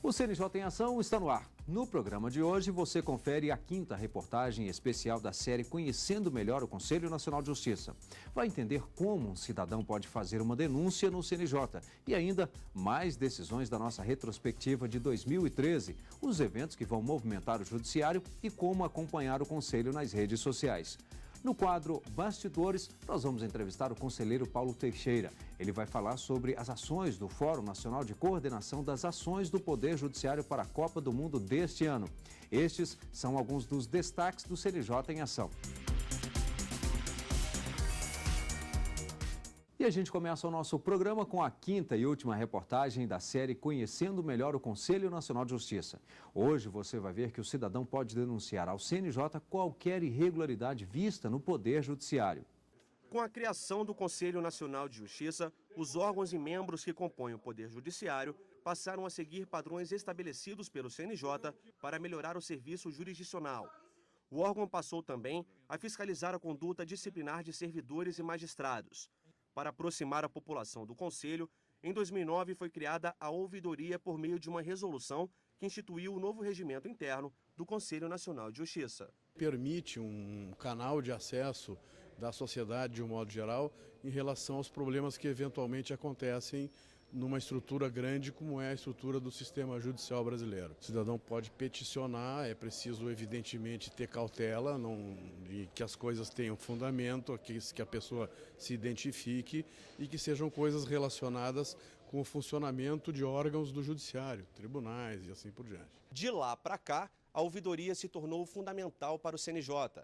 O CNJ em Ação está no ar. No programa de hoje, você confere a 5ª reportagem especial da série Conhecendo Melhor o Conselho Nacional de Justiça. Vai entender como um cidadão pode fazer uma denúncia no CNJ e ainda mais decisões da nossa retrospectiva de 2013, os eventos que vão movimentar o judiciário e como acompanhar o Conselho nas redes sociais. No quadro Bastidores, nós vamos entrevistar o conselheiro Paulo Teixeira. Ele vai falar sobre as ações do Fórum Nacional de Coordenação das Ações do Poder Judiciário para a Copa do Mundo deste ano. Estes são alguns dos destaques do CNJ em Ação. E a gente começa o nosso programa com a 5ª e última reportagem da série Conhecendo Melhor o Conselho Nacional de Justiça. Hoje você vai ver que o cidadão pode denunciar ao CNJ qualquer irregularidade vista no Poder Judiciário. Com a criação do Conselho Nacional de Justiça, os órgãos e membros que compõem o Poder Judiciário passaram a seguir padrões estabelecidos pelo CNJ para melhorar o serviço jurisdicional. O órgão passou também a fiscalizar a conduta disciplinar de servidores e magistrados. Para aproximar a população do Conselho, em 2009 foi criada a ouvidoria por meio de uma resolução que instituiu o novo regimento interno do Conselho Nacional de Justiça. Permite um canal de acesso da sociedade de um modo geral em relação aos problemas que eventualmente acontecem numa estrutura grande como é a estrutura do sistema judicial brasileiro. O cidadão pode peticionar, é preciso evidentemente ter cautela, e que as coisas tenham fundamento, que a pessoa se identifique e que sejam coisas relacionadas com o funcionamento de órgãos do judiciário, tribunais e assim por diante. De lá para cá, a ouvidoria se tornou fundamental para o CNJ.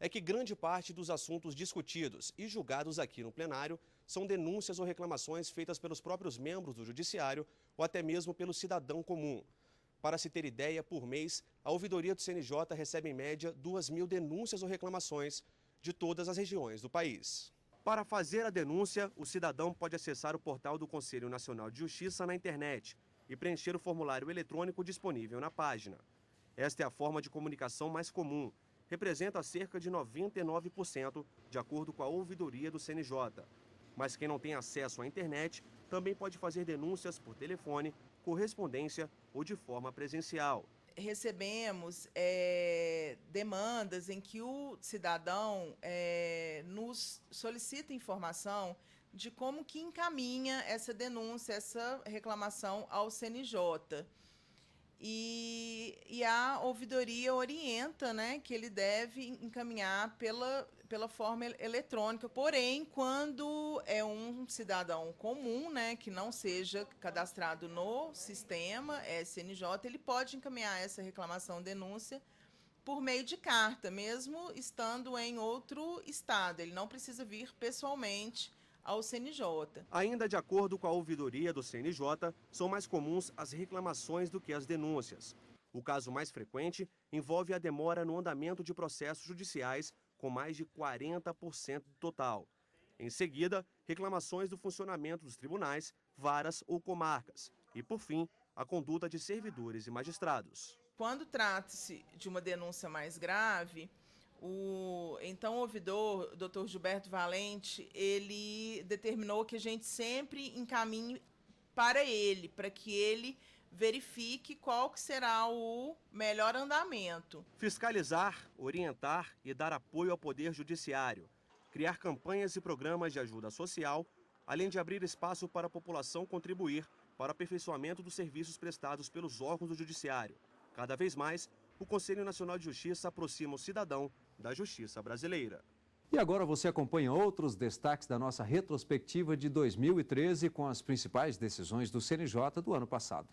É que grande parte dos assuntos discutidos e julgados aqui no plenário são denúncias ou reclamações feitas pelos próprios membros do Judiciário ou até mesmo pelo cidadão comum. Para se ter ideia, por mês, a ouvidoria do CNJ recebe em média 2.000 denúncias ou reclamações de todas as regiões do país. Para fazer a denúncia, o cidadão pode acessar o portal do Conselho Nacional de Justiça na internet e preencher o formulário eletrônico disponível na página. Esta é a forma de comunicação mais comum. Representa cerca de 99%, de acordo com a ouvidoria do CNJ. Mas quem não tem acesso à internet também pode fazer denúncias por telefone, correspondência ou de forma presencial. Recebemos demandas em que o cidadão nos solicita informação de como que encaminha essa denúncia, essa reclamação ao CNJ. E a ouvidoria orienta, né, que ele deve encaminhar pela forma eletrônica. Porém, quando é um cidadão comum, né, que não seja cadastrado no sistema CNJ, ele pode encaminhar essa reclamação, denúncia, por meio de carta, mesmo estando em outro estado. Ele não precisa vir pessoalmente ao CNJ. Ainda de acordo com a ouvidoria do CNJ, são mais comuns as reclamações do que as denúncias. O caso mais frequente envolve a demora no andamento de processos judiciais, com mais de 40% do total. Em seguida, reclamações do funcionamento dos tribunais, varas ou comarcas. E, por fim, a conduta de servidores e magistrados. Quando trata-se de uma denúncia mais grave, o então ouvidor, Dr. Gilberto Valente, ele determinou que a gente sempre encaminhe para ele, para que ele verifique qual que será o melhor andamento. Fiscalizar, orientar e dar apoio ao Poder Judiciário, criar campanhas e programas de ajuda social, além de abrir espaço para a população contribuir para o aperfeiçoamento dos serviços prestados pelos órgãos do Judiciário. Cada vez mais, o Conselho Nacional de Justiça aproxima o cidadão da justiça brasileira. E agora você acompanha outros destaques da nossa retrospectiva de 2013 com as principais decisões do CNJ do ano passado.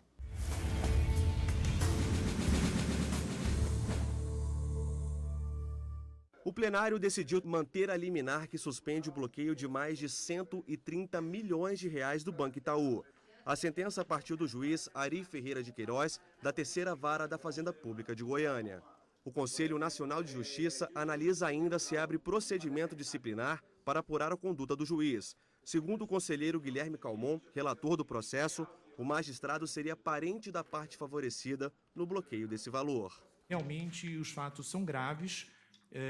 O plenário decidiu manter a liminar que suspende o bloqueio de mais de 130 milhões de reais do Banco Itaú. A sentença partiu do juiz Ari Ferreira de Queiroz, da 3ª Vara da Fazenda Pública de Goiânia. O Conselho Nacional de Justiça analisa ainda se abre procedimento disciplinar para apurar a conduta do juiz. Segundo o conselheiro Guilherme Calmon, relator do processo, o magistrado seria parente da parte favorecida no bloqueio desse valor. Realmente, os fatos são graves,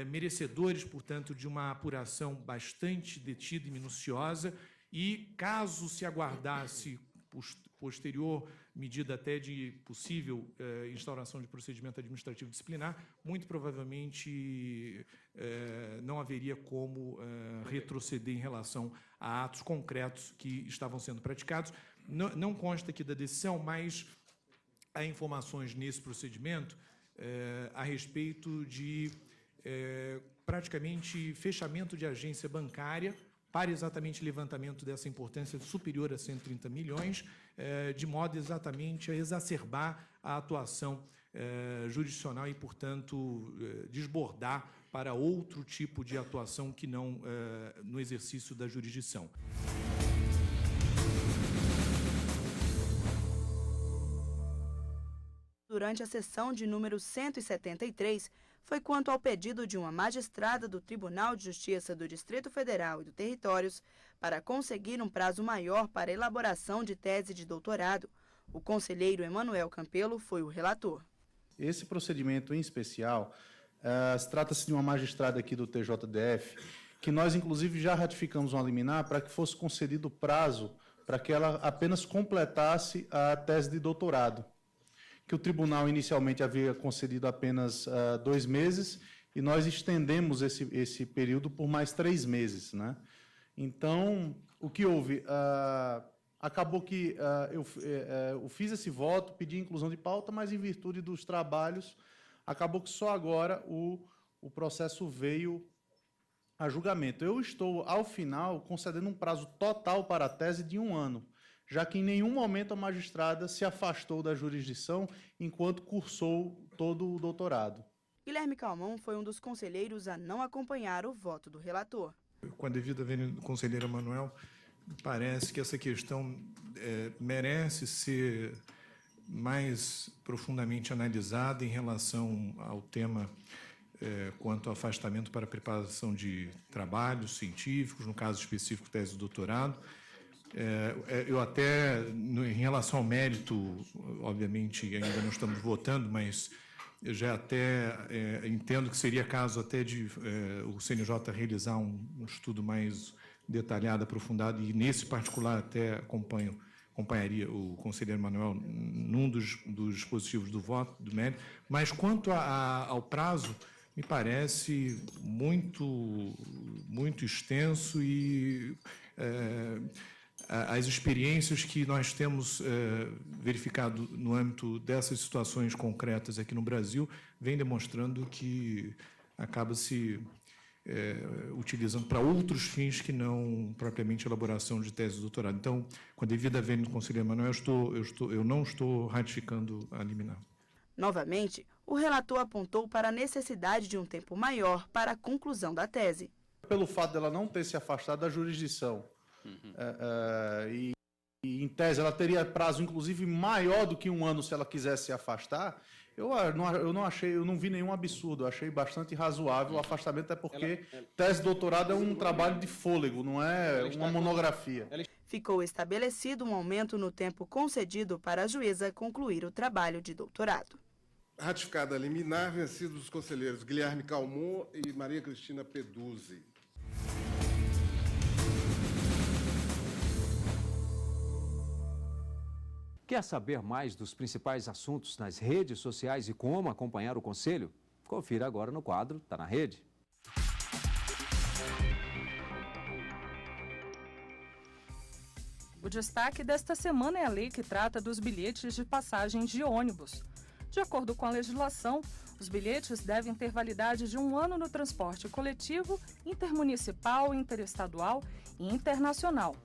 merecedores, portanto, de uma apuração bastante detida e minuciosa, e caso se aguardasse posterior medida até de possível instauração de procedimento administrativo disciplinar, muito provavelmente não haveria como retroceder em relação a atos concretos que estavam sendo praticados. Não consta aqui da decisão, mas há informações nesse procedimento a respeito de praticamente fechamento de agência bancária para exatamente levantamento dessa importância superior a 130 milhões, de modo exatamente a exacerbar a atuação jurisdicional e, portanto, desbordar para outro tipo de atuação que não no exercício da jurisdição. Durante a sessão de número 173, foi quanto ao pedido de uma magistrada do Tribunal de Justiça do Distrito Federal e do Territórios para conseguir um prazo maior para a elaboração de tese de doutorado. O conselheiro Emanuel Campelo foi o relator. Esse procedimento em especial, trata-se de uma magistrada aqui do TJDF, que nós inclusive já ratificamos uma liminar para que fosse concedido prazo para que ela apenas completasse a tese de doutorado, que o tribunal inicialmente havia concedido apenas 2 meses, e nós estendemos esse período por mais 3 meses, né? Então, o que houve? Acabou que eu fiz esse voto, pedi inclusão de pauta, mas em virtude dos trabalhos, acabou que só agora o processo veio a julgamento. Eu estou, ao final, concedendo um prazo total para a tese de 1 ano, já que em nenhum momento a magistrada se afastou da jurisdição enquanto cursou todo o doutorado. Guilherme Calmon foi um dos conselheiros a não acompanhar o voto do relator. Com a devida vênia do conselheiro Emanuel, parece que essa questão merece ser mais profundamente analisada em relação ao tema quanto ao afastamento para a preparação de trabalhos científicos, no caso específico, tese de doutorado. Eu até, em relação ao mérito, obviamente ainda não estamos votando, mas eu já até entendo que seria caso até de o CNJ realizar um estudo mais detalhado, aprofundado, e nesse particular até acompanharia o conselheiro Emanuel num dos dispositivos do voto, do mérito. Mas quanto ao prazo, me parece muito extenso e as experiências que nós temos verificado no âmbito dessas situações concretas aqui no Brasil vem demonstrando que acaba se utilizando para outros fins que não propriamente elaboração de tese de doutorado. Então, com a devida vênia do conselheiro Emanuel, eu não estou ratificando a liminar. Novamente, o relator apontou para a necessidade de um tempo maior para a conclusão da tese. Pelo fato dela não ter se afastado da jurisdição, e em tese ela teria prazo inclusive maior do que 1 ano se ela quisesse se afastar, eu não vi nenhum absurdo, eu achei bastante razoável o afastamento, até porque tese de doutorado é um trabalho de fôlego, não é uma monografia. Ficou estabelecido um aumento no tempo concedido para a juíza concluir o trabalho de doutorado. Ratificada a liminar, vencidos os conselheiros Guilherme Calmon e Maria Cristina Peduzzi. Quer saber mais dos principais assuntos nas redes sociais e como acompanhar o Conselho? Confira agora no quadro Tá na Rede. O destaque desta semana é a lei que trata dos bilhetes de passagem de ônibus. De acordo com a legislação, os bilhetes devem ter validade de 1 ano no transporte coletivo, intermunicipal, interestadual e internacional,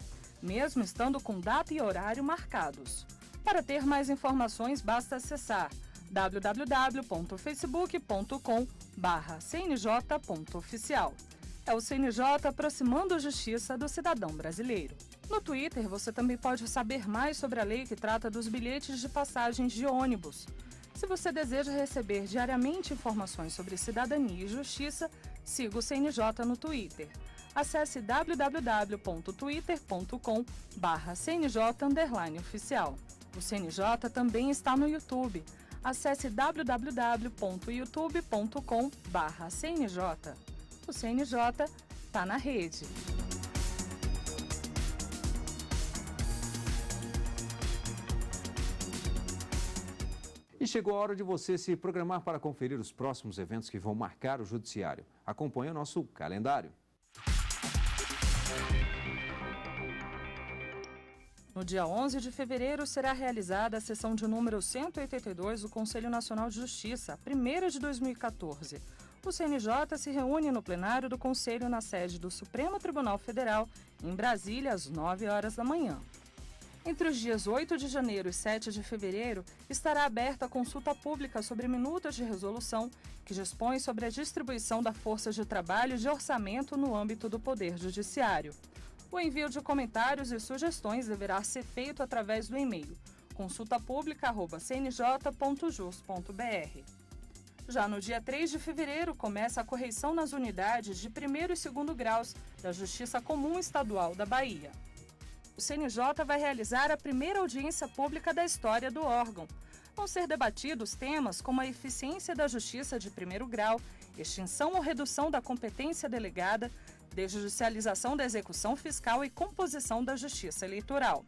mesmo estando com data e horário marcados. Para ter mais informações, basta acessar www.facebook.com/cnj.oficial. É o CNJ aproximando a justiça do cidadão brasileiro. No Twitter, você também pode saber mais sobre a lei que trata dos bilhetes de passagens de ônibus. Se você deseja receber diariamente informações sobre cidadania e justiça, siga o CNJ no Twitter. Acesse www.twitter.com/cnj_oficial. O CNJ também está no YouTube. Acesse www.youtube.com/cnj. O CNJ está na rede. chegou a hora de você se programar para conferir os próximos eventos que vão marcar o Judiciário. Acompanhe o nosso calendário. No dia 11 de fevereiro será realizada a sessão de número 182 do Conselho Nacional de Justiça, a primeira de 2014. O CNJ se reúne no plenário do Conselho na sede do Supremo Tribunal Federal, em Brasília, às 9 horas da manhã. Entre os dias 8 de janeiro e 7 de fevereiro, estará aberta a consulta pública sobre minutas de resolução que dispõe sobre a distribuição da força de trabalho e de orçamento no âmbito do Poder Judiciário. O envio de comentários e sugestões deverá ser feito através do e-mail consultapublica@cnj.jus.br. Já no dia 3 de fevereiro, começa a correição nas unidades de 1º e 2º graus da Justiça Comum Estadual da Bahia. O CNJ vai realizar a primeira audiência pública da história do órgão. Vão ser debatidos temas como a eficiência da Justiça de 1º grau, extinção ou redução da competência delegada, desjudicialização da execução fiscal e composição da Justiça Eleitoral.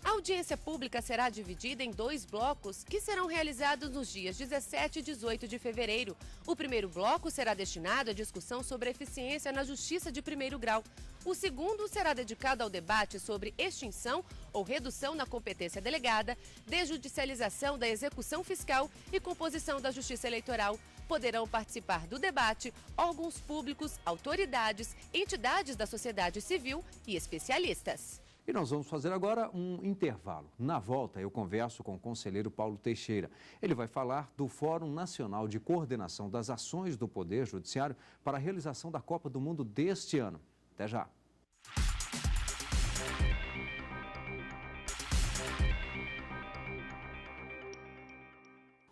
A audiência pública será dividida em 2 blocos que serão realizados nos dias 17 e 18 de fevereiro. O primeiro bloco será destinado à discussão sobre a eficiência na Justiça de 1º grau. O segundo será dedicado ao debate sobre extinção ou redução na competência delegada, desjudicialização da execução fiscal e composição da Justiça Eleitoral. Poderão participar do debate órgãos públicos, autoridades, entidades da sociedade civil e especialistas. E nós vamos fazer agora um intervalo. Na volta, eu converso com o conselheiro Paulo Teixeira. Ele vai falar do Fórum Nacional de Coordenação das Ações do Poder Judiciário para a realização da Copa do Mundo deste ano. Até já!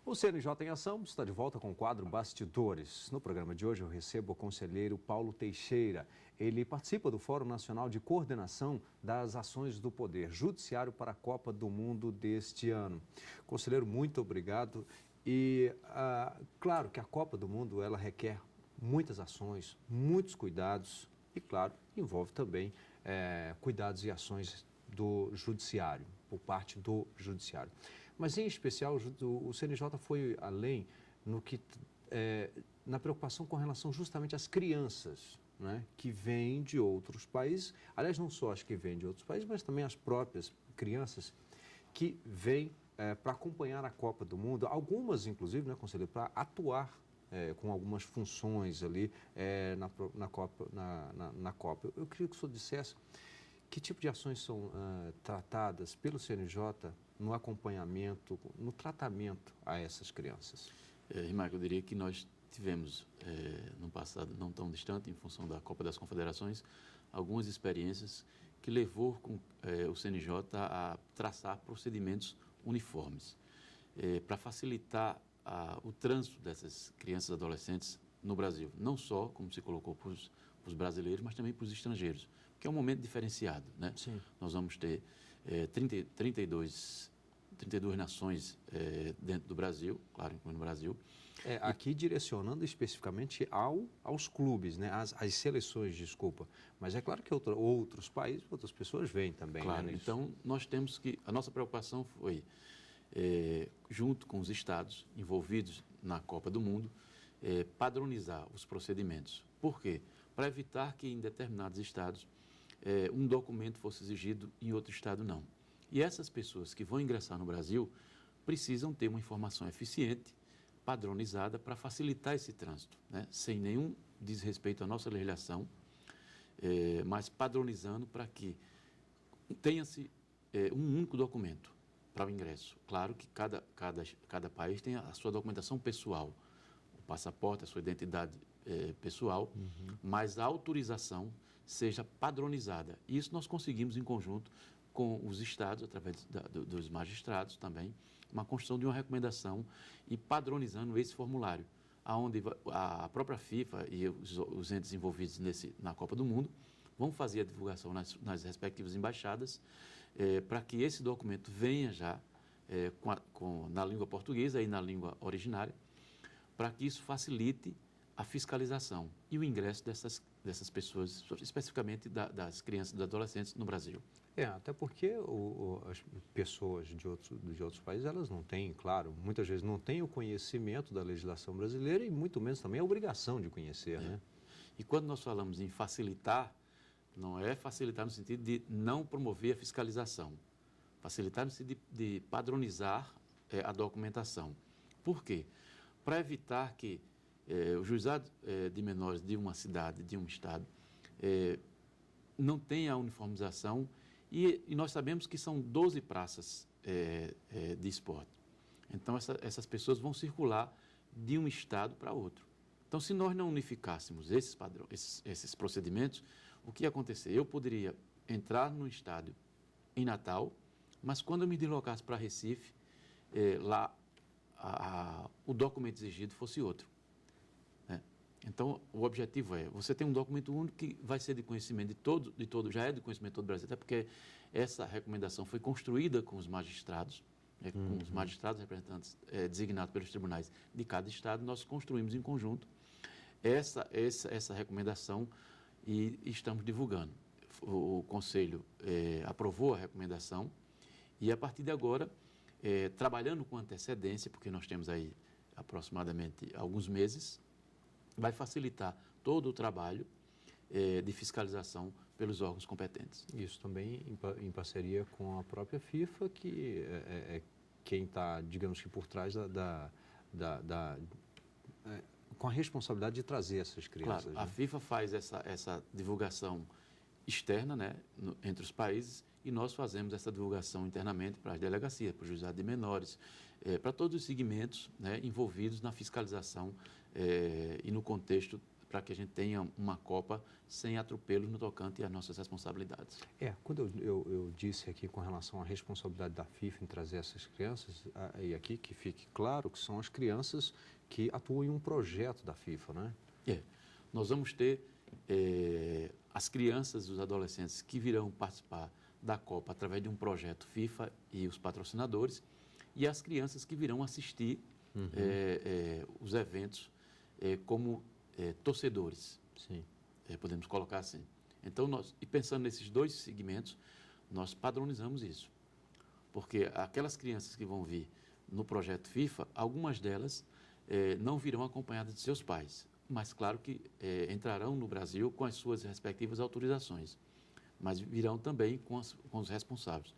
O CNJ em Ação está de volta com o quadro Bastidores. No programa de hoje eu recebo o conselheiro Paulo Teixeira. Ele participa do Fórum Nacional de Coordenação das Ações do Poder Judiciário para a Copa do Mundo deste ano. Conselheiro, muito obrigado. E claro que a Copa do Mundo ela requer muitas ações, muitos cuidados e, claro, envolve também cuidados e ações do Judiciário, por parte do Judiciário. Mas, em especial, o CNJ foi além na preocupação com relação justamente às crianças, né, que vêm de outros países. Aliás, não só as que vêm de outros países, mas também as próprias crianças que vêm para acompanhar a Copa do Mundo. Algumas, inclusive, né, conselheiro, para atuar com algumas funções ali na Copa. Eu queria que o senhor dissesse que tipo de ações são tratadas pelo CNJ no acompanhamento, no tratamento a essas crianças. Rimac, eu diria que nós tivemos, no passado não tão distante, em função da Copa das Confederações, algumas experiências que levou o CNJ a traçar procedimentos uniformes para facilitar o trânsito dessas crianças e adolescentes no Brasil. Não só, como se colocou, para os brasileiros, mas também para os estrangeiros, que é um momento diferenciado, né? Sim. Nós vamos ter 32 nações dentro do Brasil, claro, incluindo o Brasil. Aqui direcionando especificamente aos clubes, né? Às seleções, desculpa. Mas é claro que outros países, outras pessoas vêm também. Claro, né, então nós temos que... A nossa preocupação foi, junto com os estados envolvidos na Copa do Mundo, padronizar os procedimentos. Por quê? Para evitar que em determinados estados um documento fosse exigido e em outro estado não. E essas pessoas que vão ingressar no Brasil precisam ter uma informação eficiente, padronizada, para facilitar esse trânsito, né? Sem nenhum desrespeito à nossa legislação, mas padronizando para que tenha-se um único documento para o ingresso. Claro que cada país tem a sua documentação pessoal, o passaporte, a sua identidade pessoal, mas a autorização seja padronizada. Isso nós conseguimos em conjunto com os estados, através dos magistrados também, uma construção de uma recomendação e padronizando esse formulário, onde a própria FIFA e os entes envolvidos na Copa do Mundo vão fazer a divulgação nas respectivas embaixadas para que esse documento venha já na língua portuguesa e na língua originária, para que isso facilite a fiscalização e o ingresso dessas pessoas, especificamente das crianças e dos adolescentes no Brasil. Até porque as pessoas de outros países, elas não têm, claro, muitas vezes não têm o conhecimento da legislação brasileira e muito menos também a obrigação de conhecer, né? E quando nós falamos em facilitar, não é facilitar no sentido de não promover a fiscalização, facilitar no sentido de padronizar a documentação. Por quê? Para evitar que o juizado de menores de uma cidade, de um estado, não tenha a uniformização. E nós sabemos que são 12 praças de esporte. Então, essas pessoas vão circular de um estado para outro. Então, se nós não unificássemos esses procedimentos, o que ia acontecer? Eu poderia entrar no estádio em Natal, mas quando eu me deslocasse para Recife, lá o documento exigido fosse outro. Né? Então, o objetivo você tem um documento único que vai ser de conhecimento de todo, já é de conhecimento de todo o Brasil, até porque essa recomendação foi construída com os magistrados, com os magistrados representantes designados pelos tribunais de cada estado. Nós construímos em conjunto essa recomendação e estamos divulgando. O Conselho aprovou a recomendação e, a partir de agora, trabalhando com antecedência, porque nós temos aí aproximadamente alguns meses, vai facilitar todo o trabalho de fiscalização pelos órgãos competentes. Isso também em parceria com a própria FIFA, que é quem está, digamos que, por trás com a responsabilidade de trazer essas crianças. Claro, né? a FIFA faz essa divulgação externa, né, entre os países, e nós fazemos essa divulgação internamente para as delegacias, para o juizado de menores, para todos os segmentos, né, envolvidos na fiscalização e no contexto para que a gente tenha uma Copa sem atropelos no tocante às nossas responsabilidades. Quando eu disse aqui com relação à responsabilidade da FIFA em trazer essas crianças, e aqui que fique claro que são as crianças que atuam em um projeto da FIFA, né? Nós vamos ter as crianças e os adolescentes que virão participar da Copa através de um projeto FIFA e os patrocinadores, e as crianças que virão assistir os eventos como torcedores. Sim. Podemos colocar assim. Então, e pensando nesses dois segmentos, nós padronizamos isso. Porque aquelas crianças que vão vir no projeto FIFA, algumas delas não virão acompanhadas de seus pais, mas claro que entrarão no Brasil com as suas respectivas autorizações, mas virão também com os responsáveis.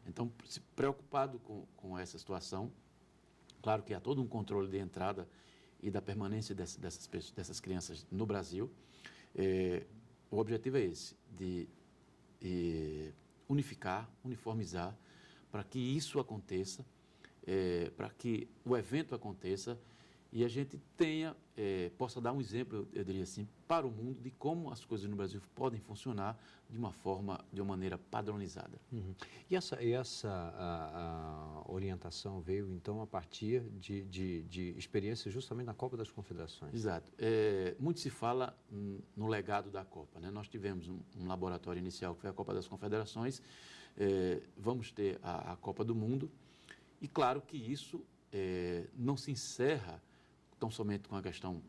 Então, preocupado com essa situação, claro que há todo um controle de entrada e da permanência dessas crianças no Brasil. O objetivo é esse, de uniformizar, para que isso aconteça, para que o evento aconteça e a gente possa dar um exemplo, eu diria assim, para o mundo de como as coisas no Brasil podem funcionar de uma maneira padronizada. E essa orientação veio, então, a partir de experiências justamente na Copa das Confederações? Exato. Muito se fala no legado da Copa, né? Nós tivemos um laboratório inicial que foi a Copa das Confederações, vamos ter a Copa do Mundo, e claro que isso não se encerra tão somente com a questão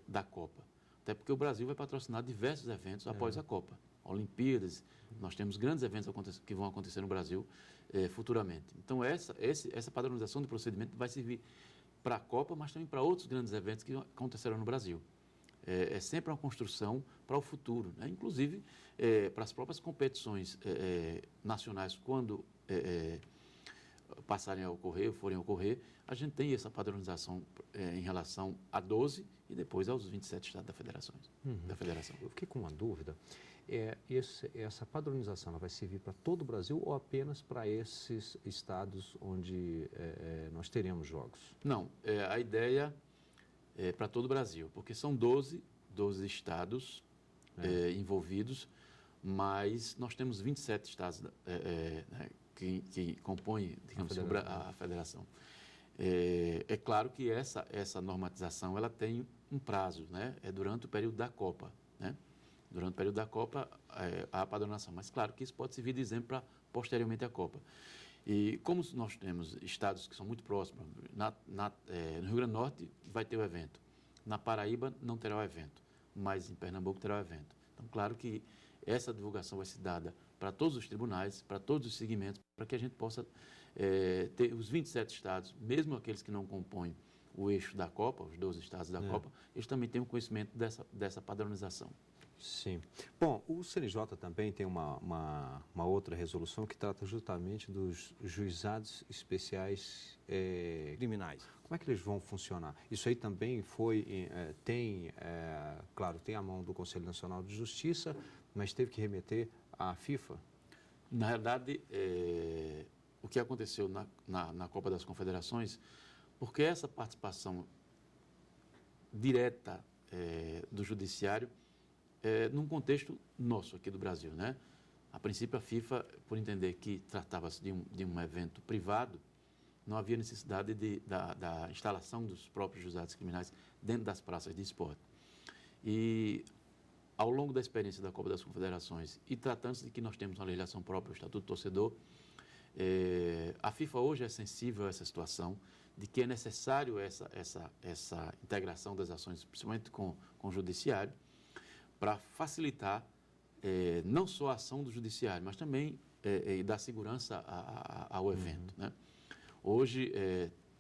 da Copa, até porque o Brasil vai patrocinar diversos eventos após a Copa. Olimpíadas, nós temos grandes eventos que vão acontecer no Brasil futuramente. Então, essa padronização de procedimento vai servir para a Copa, mas também para outros grandes eventos que acontecerão no Brasil. É sempre uma construção para o futuro, né? Inclusive para as próprias competições nacionais, quando passarem a ocorrer, forem a ocorrer, a gente tem essa padronização em relação a 12 e depois aos 27 estados da federação. Eu fiquei com uma dúvida. Essa padronização ela vai servir para todo o Brasil ou apenas para esses estados onde nós teremos jogos? Não, a ideia é para todo o Brasil, porque são 12 estados envolvidos, mas nós temos 27 estados que compõem, digamos, a federação. É claro que essa normatização ela tem um prazo, né? Durante o período da Copa, né? Durante o período da Copa, há a padronização, mas claro que isso pode servir de exemplo para posteriormente a Copa. E como nós temos estados que são muito próximos, no Rio Grande do Norte vai ter o evento, Na Paraíba não terá o evento, mas em Pernambuco terá o evento. Então, claro que essa divulgação vai ser dada para todos os tribunais, para todos os segmentos, para que a gente possa ter os 27 estados, mesmo aqueles que não compõem o eixo da Copa, os 12 estados da Copa, eles também têm um conhecimento dessa padronização. Sim. Bom, o CNJ também tem uma outra resolução que trata justamente dos juizados especiais criminais. Como é que eles vão funcionar? Isso aí também claro, tem a mão do Conselho Nacional de Justiça, mas teve que remeter à FIFA? Na realidade, o que aconteceu na Copa das Confederações, porque essa participação direta do judiciário num contexto nosso aqui do Brasil, né? A princípio, a FIFA, por entender que tratava-se de um evento privado, não havia necessidade da instalação dos próprios juizados criminais dentro das praças de esporte. E, ao longo da experiência da Copa das Confederações, e tratando-se de que nós temos uma legislação própria, o Estatuto do Torcedor, a FIFA hoje é sensível a essa situação, de que é necessário essa integração das ações, principalmente com o judiciário, para facilitar não só a ação do judiciário, mas também dar segurança ao evento, né? Hoje,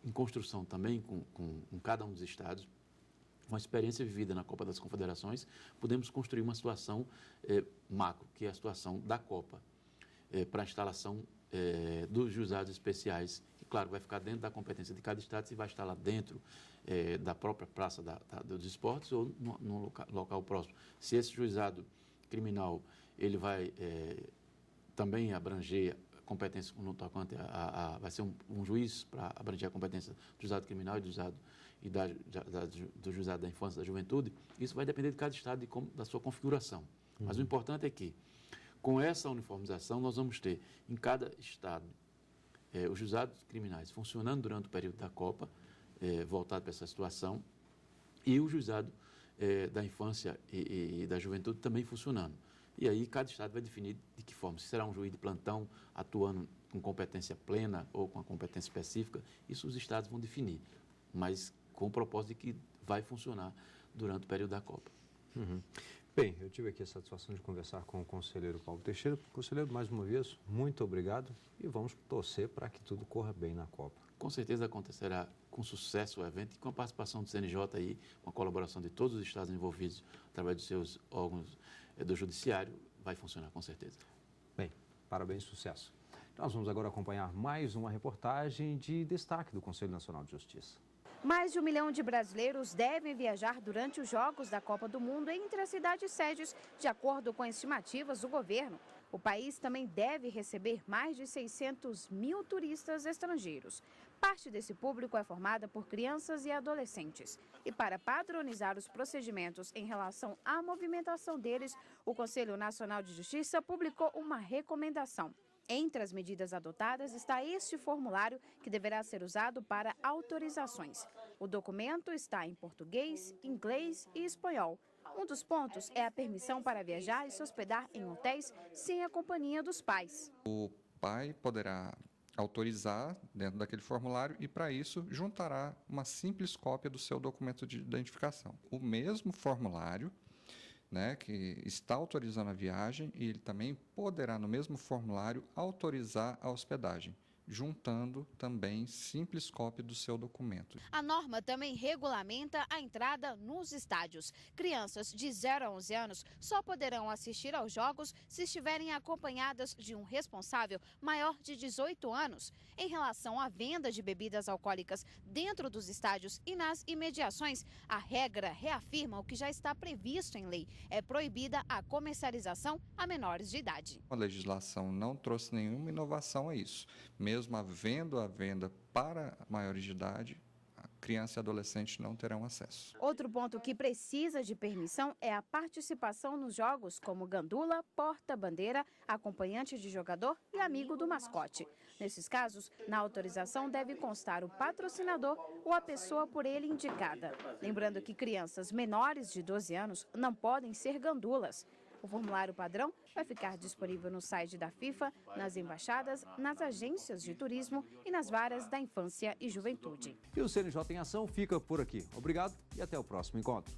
em construção também com cada um dos estados, uma experiência vivida na Copa das Confederações, podemos construir uma situação macro, que é a situação da Copa, para a instalação dos juizados especiais, que, claro, vai ficar dentro da competência de cada estado, se vai estar lá dentro da própria praça dos esportes ou no local próximo. Se esse juizado criminal ele vai também abranger competência no tocante vai ser um juiz para abranger a competência do juizado criminal e do juizado da infância e da juventude, isso vai depender de cada estado e da sua configuração. Mas o importante é que, com essa uniformização, nós vamos ter em cada estado os juizados criminais funcionando durante o período da Copa, voltado para essa situação, e o juizado da infância e da juventude também funcionando. E aí cada estado vai definir de que forma, se será um juiz de plantão atuando com competência plena ou com a competência específica, isso os estados vão definir, mas com o propósito de que vai funcionar durante o período da Copa. Bem, eu tive aqui a satisfação de conversar com o conselheiro Paulo Teixeira. Conselheiro, mais uma vez, muito obrigado e vamos torcer para que tudo corra bem na Copa. Com certeza acontecerá com sucesso o evento e com a participação do CNJ aí, com a colaboração de todos os estados envolvidos através dos seus órgãos do judiciário, vai funcionar com certeza. Bem, parabéns e sucesso. Nós vamos agora acompanhar mais uma reportagem de destaque do Conselho Nacional de Justiça. Mais de 1 milhão de brasileiros devem viajar durante os Jogos da Copa do Mundo entre as cidades sedes, de acordo com estimativas do governo. O país também deve receber mais de 600 mil turistas estrangeiros. Parte desse público é formada por crianças e adolescentes. E para padronizar os procedimentos em relação à movimentação deles, o Conselho Nacional de Justiça publicou uma recomendação. Entre as medidas adotadas está este formulário que deverá ser usado para autorizações. O documento está em português, inglês e espanhol. Um dos pontos é a permissão para viajar e se hospedar em hotéis sem a companhia dos pais. O pai poderá autorizar dentro daquele formulário e, para isso, juntará uma simples cópia do seu documento de identificação. O mesmo formulário, que está autorizando a viagem, e ele também poderá, no mesmo formulário, autorizar a hospedagem, juntando também simples cópia do seu documento. A norma também regulamenta a entrada nos estádios. Crianças de 0 a 11 anos só poderão assistir aos jogos se estiverem acompanhadas de um responsável maior de 18 anos. Em relação à venda de bebidas alcoólicas dentro dos estádios e nas imediações, a regra reafirma o que já está previsto em lei. É proibida a comercialização a menores de idade. A legislação não trouxe nenhuma inovação a isso. Mesmo havendo a venda para maiores de idade, a criança e adolescente não terão acesso. Outro ponto que precisa de permissão é a participação nos jogos, como gandula, porta-bandeira, acompanhante de jogador e amigo do mascote. Nesses casos, na autorização deve constar o patrocinador ou a pessoa por ele indicada. Lembrando que crianças menores de 12 anos não podem ser gandulas. O formulário padrão vai ficar disponível no site da FIFA, nas embaixadas, nas agências de turismo e nas varas da infância e juventude. E o CNJ em Ação fica por aqui. Obrigado e até o próximo encontro.